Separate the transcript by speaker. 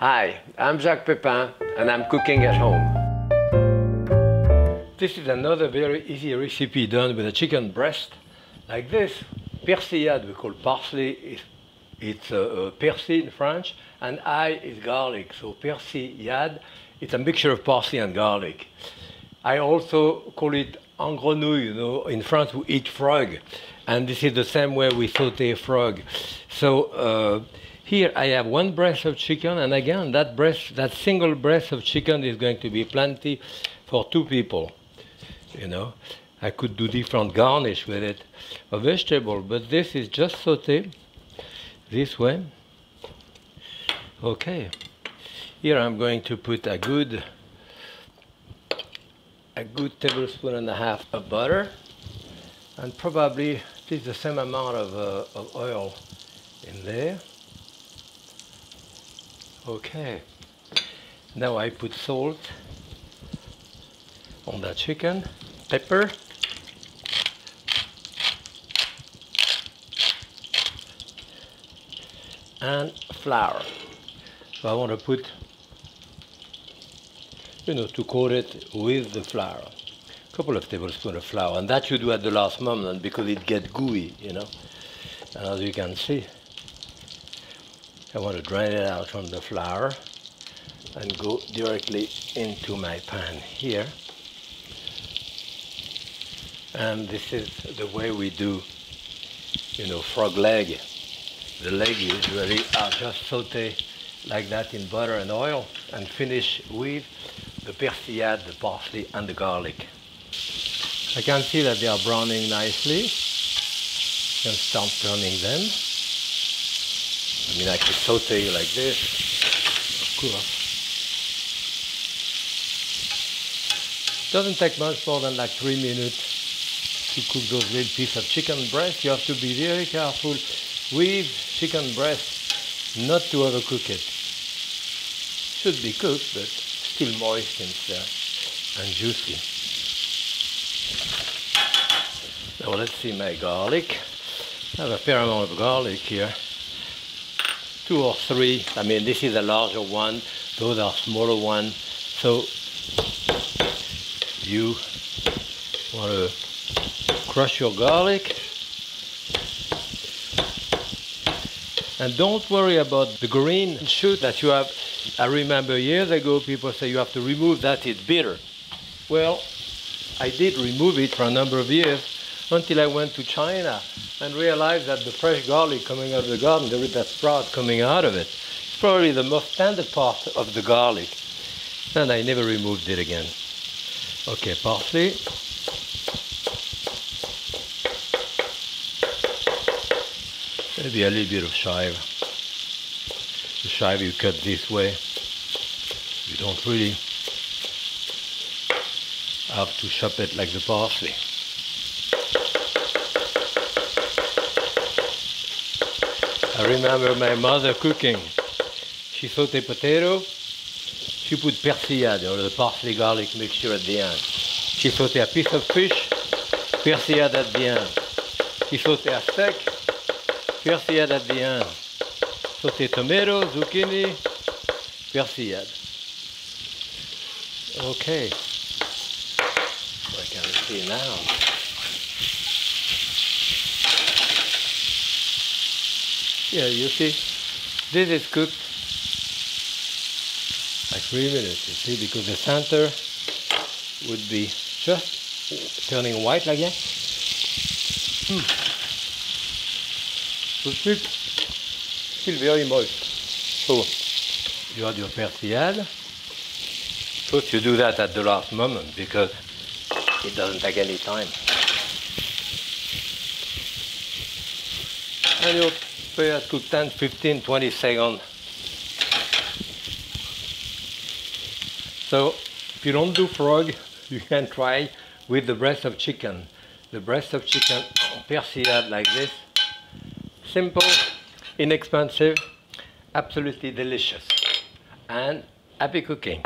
Speaker 1: Hi, I'm Jacques Pepin and I'm cooking at home. This is another very easy recipe done with a chicken breast like this. Persillade we call parsley, it's persil in French, and ail is garlic, so persillade, it's a mixture of parsley and garlic. I also call it en grenouille, you know, in France we eat frog, and this is the same way we saute frog. So here I have one breast of chicken, and again that single breast of chicken is going to be plenty for 2 people. You know, I could do different garnish with it, a vegetable, but this is just sauté this way. Okay, here I'm going to put a good tablespoon and a half of butter, and probably it is the same amount of oil in there. Okay, now I put salt on that chicken, pepper, and flour. So I want to put, you know, to coat it with the flour. A couple of tablespoons of flour, and that you do at the last moment because it gets gooey, you know. And as you can see, I want to drain it out from the flour and go directly into my pan here. And this is the way we do, you know, frog leg. The leg usually are just sauté like that in butter and oil and finish with the persillade, the parsley, and the garlic. I can see that they are browning nicely. You can start turning them. I mean, I could saute like this, of course. Doesn't take much more than like 3 minutes to cook those little pieces of chicken breast. You have to be very careful with chicken breast not to overcook it. Should be cooked, but still moist and juicy. Now let's see my garlic. I have a fair amount of garlic here. 2 or 3. I mean, this is a larger one, those are smaller ones. So you want to crush your garlic. And don't worry about the green shoot that you have. I remember years ago people say you have to remove that, it's bitter. Well, I did remove it for a number of years until I went to China and realized that the fresh garlic coming out of the garden, there is that sprout coming out of it. It's probably the most tender part of the garlic. And I never removed it again. Okay, parsley. Maybe a little bit of chive. The chive you cut this way. You don't really have to chop it like the parsley. I remember my mother cooking. She sauteed potato. She put persillade, or the parsley garlic mixture at the end. She sauteed a piece of fish, persillade at the end. She sauteed a steak, persillade at the end. Sauté tomato, zucchini, persillade. Okay. I can see now. Yeah, you see, this is cooked like 3 minutes, you see, because the center would be just turning white like that. So it's still very moist. So you add your persillade. First you do that at the last moment because it doesn't take any time. And you prepare to cook 10, 15, 20 seconds. So if you don't do frog, you can try with the breast of chicken. The breast of chicken persillade like this. Simple, inexpensive, absolutely delicious. And happy cooking.